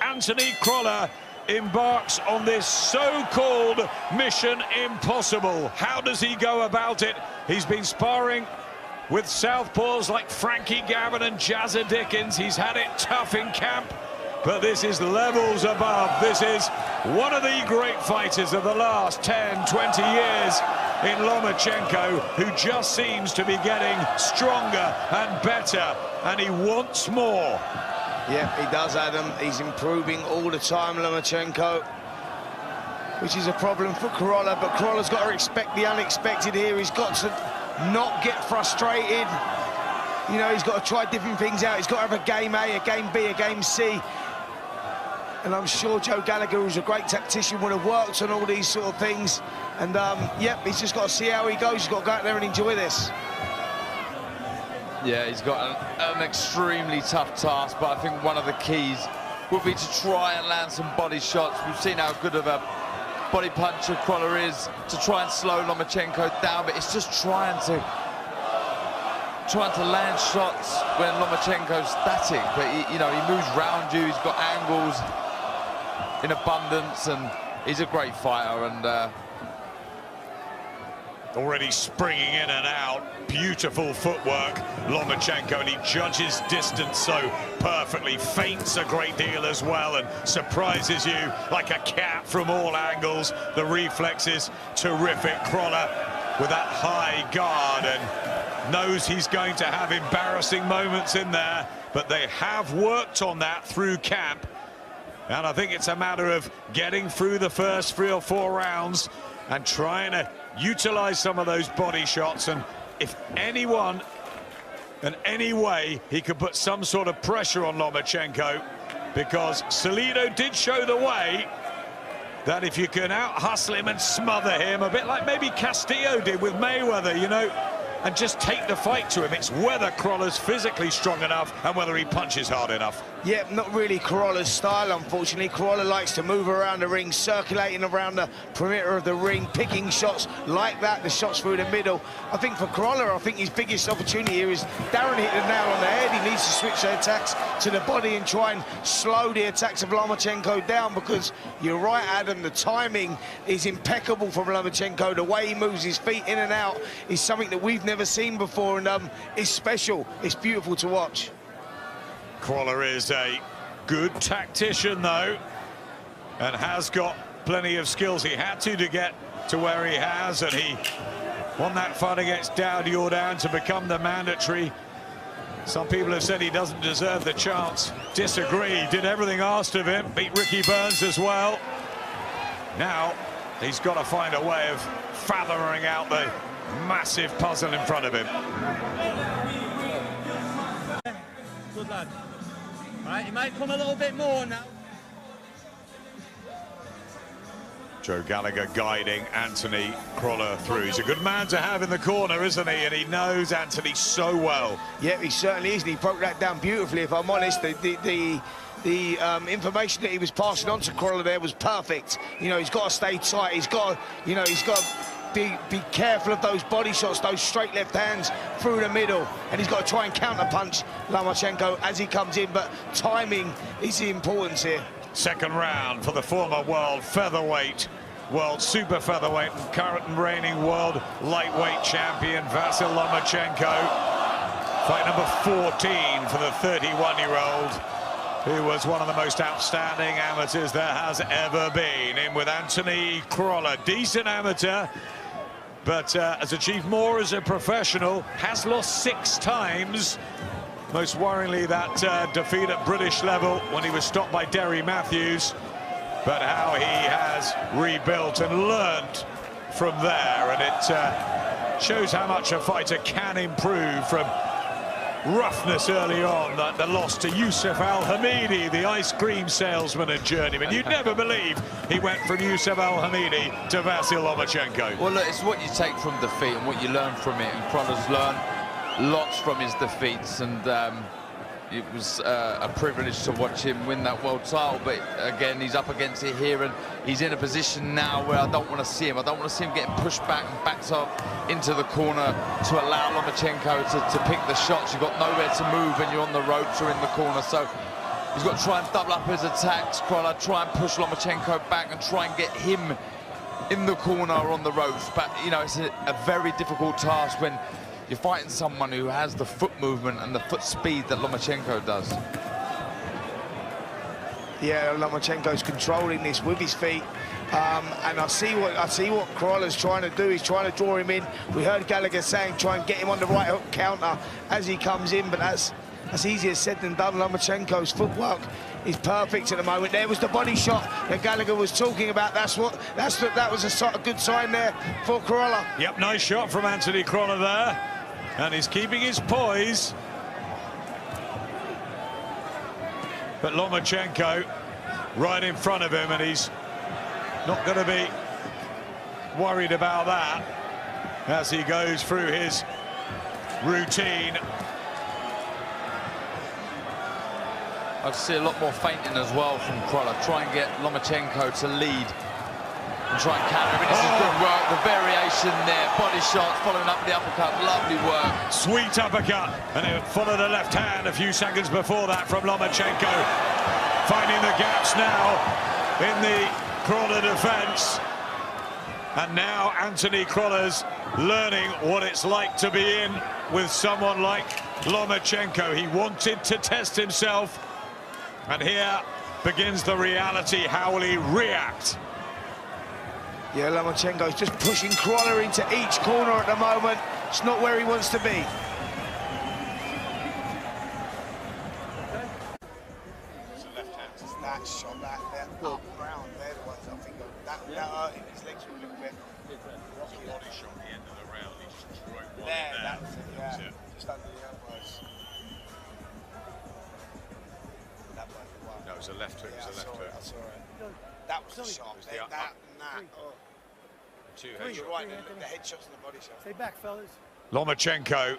Anthony Crolla embarks on this so-called Mission Impossible. How does he go about it? He's been sparring with southpaws like Frankie Gavin and Jazza Dickens. He's had it tough in camp, but this is levels above. This is one of the great fighters of the last 10, 20 years in Lomachenko, who just seems to be getting stronger and better, and he wants more. Yeah, he does, Adam. He's improving all the time, Lomachenko, which is a problem for Crolla, but Crolla's got to expect the unexpected here. He's got to not get frustrated. You know, he's got to try different things out. He's got to have a game A, a game B, a game C. And I'm sure Joe Gallagher, who's a great tactician, would have worked on all these sort of things. And, yep, he's just got to see how he goes. He's got to go out there and enjoy this. Yeah, he's got an extremely tough task, but I think one of the keys will be to try and land some body shots. We've seen how good of a body puncher Crolla is to try and slow Lomachenko down, but it's just trying to land shots when Lomachenko's static. But he moves round you. He's got angles in abundance, and he's a great fighter. And already springing in and out, beautiful footwork, Lomachenko, and he judges distance so perfectly, feints a great deal as well, and surprises you like a cat from all angles. The reflexes, terrific. Crolla with that high guard, and knows he's going to have embarrassing moments in there, but they have worked on that through camp, and I think it's a matter of getting through the first 3 or 4 rounds and trying to utilize some of those body shots. And if anyone and any way he could put some sort of pressure on Lomachenko, because Salido did show the way that if you can out-hustle him and smother him, a bit like maybe Castillo did with Mayweather, you know, and just take the fight to him. It's whether Crolla's physically strong enough and whether he punches hard enough. Yeah, not really Crolla's style, unfortunately. Crolla likes to move around the ring, circulating around the perimeter of the ring, picking shots like that, the shots through the middle. I think for Crolla, I think his biggest opportunity here is Darren hit the nail on the head. He needs to switch the attacks to the body and try and slow the attacks of Lomachenko down, because you're right, Adam, the timing is impeccable from Lomachenko. The way he moves his feet in and out is something that we've never seen before, and it's special. It's beautiful to watch. Crolla is a good tactician, though, and has got plenty of skills. He had to get to where he has, and he won that fight against Daud Yordan to become the mandatory. Some people have said he doesn't deserve the chance. Disagree. Did everything asked of him. Beat Ricky Burns as well. Now he's got to find a way of fathoming out the massive puzzle in front of him. Good lad. All right, he might come a little bit more now. Joe Gallagher guiding Anthony Crolla through. He's a good man to have in the corner, isn't he? And he knows Anthony so well. Yeah, he certainly is, and he broke that down beautifully, if I'm honest. The information that he was passing on to Crolla there was perfect. You know, he's got to stay tight. He's got to be careful of those body shots, those straight left hands through the middle, and he's got to try and counter-punch Lomachenko as he comes in, but timing is the importance here. Second round for the former world featherweight, world super featherweight, and current and reigning world lightweight champion Vasyl Lomachenko. Fight number 14 for the 31-year-old, who was one of the most outstanding amateurs there has ever been. In with Anthony Crolla, decent amateur, but has achieved more as a professional, has lost 6 times. Most worryingly, that defeat at British level when he was stopped by Derry Matthews. But how he has rebuilt and learnt from there, and it shows how much a fighter can improve from roughness early on. The loss to Yusuf Al-Hamidi, the ice cream salesman and journeyman. You'd never believe he went from Yusuf Al-Hamidi to Vasyl Lomachenko. Well, look, it's what you take from defeat and what you learn from it, and Crolla's learned lots from his defeats, and it was a privilege to watch him win that world title. But again, he's up against it here, and he's in a position now where I don't want to see him. I don't want to see him getting pushed back and backed up into the corner to allow Lomachenko to pick the shots. You've got nowhere to move when you're on the ropes or in the corner. So He's got to try and double up his attacks. Crolla try and push Lomachenko back and try and get him in the corner on the ropes. But, you know, it's a very difficult task when you're fighting someone who has the foot movement and the foot speed that Lomachenko does. Yeah, Lomachenko's controlling this with his feet. And I see what Crolla's trying to do. He's trying to draw him in. We heard Gallagher saying try and get him on the right hook counter as he comes in, but that's easier said than done. Lomachenko's footwork is perfect at the moment. There was the body shot that Gallagher was talking about. That was a good sign there for Crolla. Yep, nice shot from Anthony Crolla there, and he's keeping his poise. But Lomachenko right in front of him, and he's not going to be worried about that as he goes through his routine. I see a lot more feinting as well from Crolla. Try and get Lomachenko to lead and try and counter him. This is good work. The variation there, body shots following up the uppercut. Lovely work. Sweet uppercut, and it followed a left hand a few seconds before that from Lomachenko. Finding the gaps now in the Crolla defense. And now Anthony Crolla's learning what it's like to be in with someone like Lomachenko. He wanted to test himself, and here begins the reality. How will he react? Yeah, Lomachenko's just pushing Crolla into each corner at the moment. It's not where he wants to be. That shot, that up round, they're the ones I think that hurt him. His legs were a little bit rocky. Body shot at the end of the round. He just threw one there. there. That's it, yeah. Just under the elbows. That went well. No, it was a left hook. Yeah, it was a left hook. I saw it. That was the shot. Two You're right, the headshots and the body shots. Stay back, fellas. Lomachenko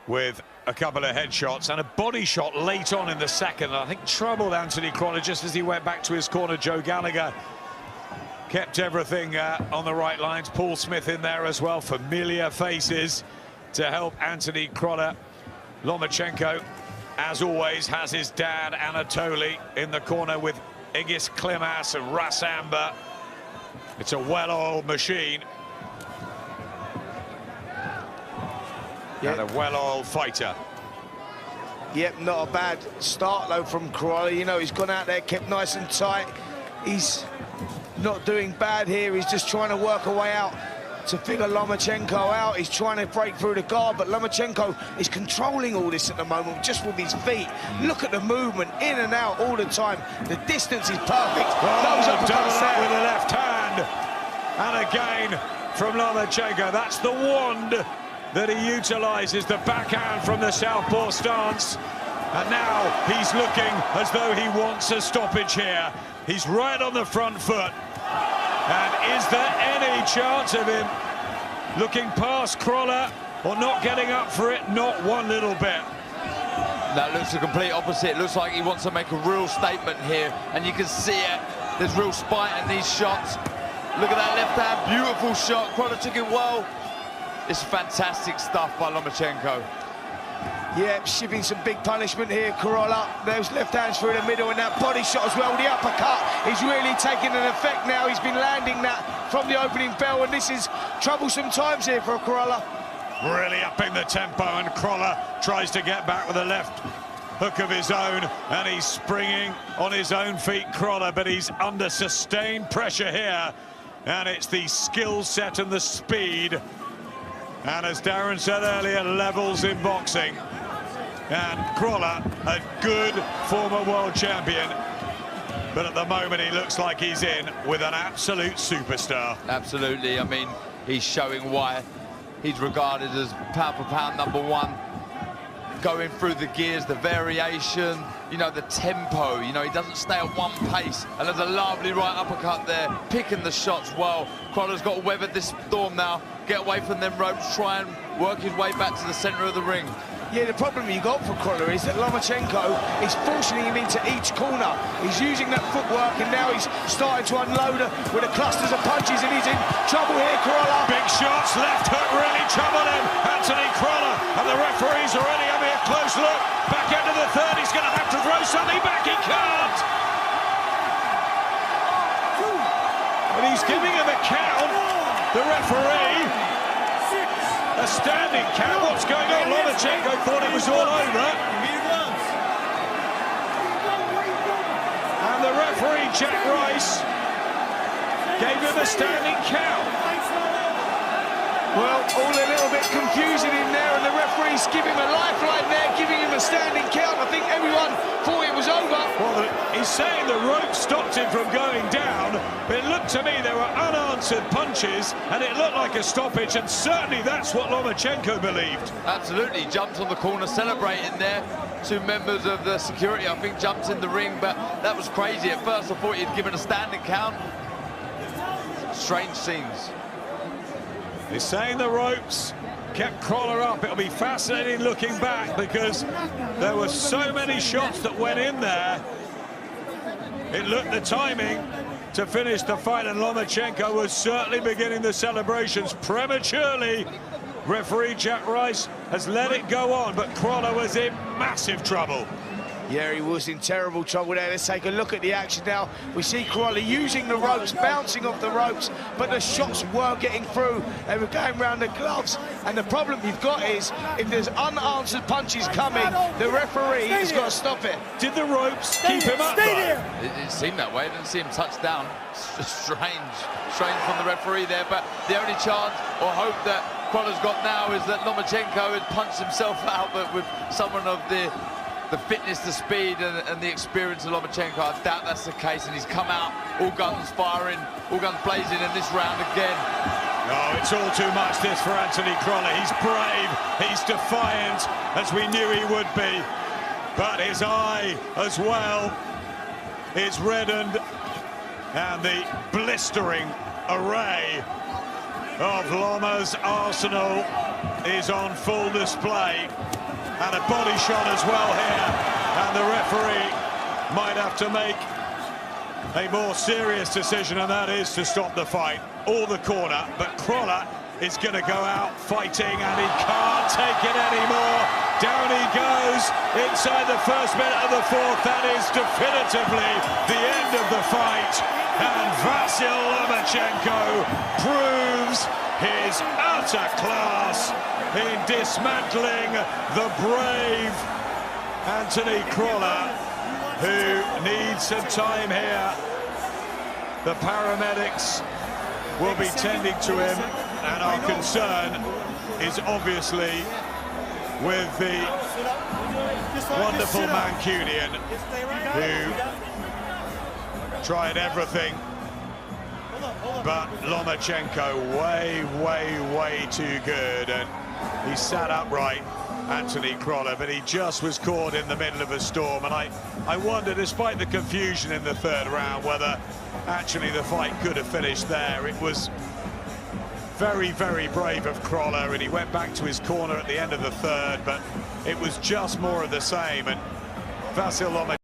with a couple of headshots and a body shot late on in the second. I think troubled Anthony Crolla just as he went back to his corner. Joe Gallagher kept everything on the right lines. Paul Smith in there as well. Familiar faces to help Anthony Crolla. Lomachenko, as always, has his dad Anatoly in the corner with Igis Klimas and Rasamba. It's a well-oiled machine. Yeah. And a well-oiled fighter. Yep, not a bad start though from Crolla. You know, he's gone out there, kept nice and tight. He's not doing bad here. He's just trying to work a way out to figure Lomachenko out. He's trying to break through the guard, but Lomachenko is controlling all this at the moment just with his feet. Look at the movement, in and out all the time. The distance is perfect. Oh, double up with the left hand. And again from Lomachenko. That's the wand that he utilises, the backhand from the southpaw stance. And now he's looking as though he wants a stoppage here. He's right on the front foot. And is there any chance of him looking past Crolla or not getting up for it? Not one little bit. That looks the complete opposite. It looks like he wants to make a real statement here, and you can see it. There's real spite in these shots. Look at that left hand, beautiful shot. Crolla took it well. It's fantastic stuff by Lomachenko. Yeah, shipping some big punishment here, Crolla. Those left hands through the middle and that body shot as well. The uppercut is really taking an effect now. He's been landing that from the opening bell, and this is troublesome times here for Crolla. Really upping the tempo, and Crolla tries to get back with a left hook of his own, and he's springing on his own feet, Crolla, but he's under sustained pressure here, and it's the skill set and the speed. And as Darren said earlier, levels in boxing. And Crolla, a good former world champion, but at the moment he looks like he's in with an absolute superstar. Absolutely. I mean, he's showing why he's regarded as pound for pound #1. Going through the gears, the variation, you know, the tempo. You know, he doesn't stay at one pace. And there's a lovely right uppercut there, picking the shots well. Crolla's got to weather this storm now, get away from them ropes, try and work his way back to the centre of the ring. Yeah, the problem you got for Crolla is that Lomachenko is forcing him into each corner. He's using that footwork, and now he's starting to unload with the clusters of punches, and he's in trouble here, Crolla. Big shots, left hook really troubled him, Anthony Crolla, and the referee's already having a close look back at of the third. He's going to have to throw something back. He can't. And he's giving him a count. The referee. A standing count. What's going on? Lomachenko thought it was all over. And the referee, Jack Rice, gave him a standing count. Well, all a little bit confusing in there, and the referee's giving him a lifeline there, giving him a standing count. I think everyone thought it was over. Well, he's saying the rope stopped him from going down, but it looked to me there were unanswered punches, and it looked like a stoppage, and certainly that's what Lomachenko believed. Absolutely, jumped on the corner, celebrating there. Two members of the security, I think, jumped in the ring, but that was crazy. At first, I thought he'd given a standing count. Strange scenes. He's saying the ropes kept Crolla up. It'll be fascinating looking back because there were so many shots that went in there. It looked the timing to finish the fight, and Lomachenko was certainly beginning the celebrations prematurely. Referee Jack Rice has let it go on, but Crolla was in massive trouble. Yeah, he was in terrible trouble there. Let's take a look at the action now. We see Crolla using the ropes, bouncing off the ropes, but the shots were getting through. They were going around the gloves. And the problem you've got is, if there's unanswered punches coming, the referee has got to stop it. Did the ropes keep him up, though? It seemed that way. I didn't see him touch down. It's just strange from the referee there. But the only chance or hope that Crolla's got now is that Lomachenko had punched himself out, but with someone of the fitness, the speed, and the experience of Lomachenko, I doubt that's the case, and he's come out all guns firing, all guns blazing in this round again. No, it's all too much this for Anthony Crolla. He's brave, he's defiant, as we knew he would be, but his eye as well is reddened, and the blistering array of Loma's arsenal is on full display. And a body shot as well here, and the referee might have to make a more serious decision, and that is to stop the fight or the corner. But Crolla is going to go out fighting, and he can't take it anymore. Down he goes inside the first minute of the fourth. That is definitively the end of the fight, and Vasyl Lomachenko proves his utter class in dismantling the brave Anthony Crolla, who needs some time here. The paramedics will be tending to him, and our concern is obviously with the wonderful Mancunian, who tried everything. But Lomachenko way too good, and he sat upright, Anthony Crolla, but he just was caught in the middle of a storm. And I wonder, despite the confusion in the third round, whether actually the fight could have finished there. It was very brave of Crolla, and he went back to his corner at the end of the third, but it was just more of the same. And Vasyl Lomachenko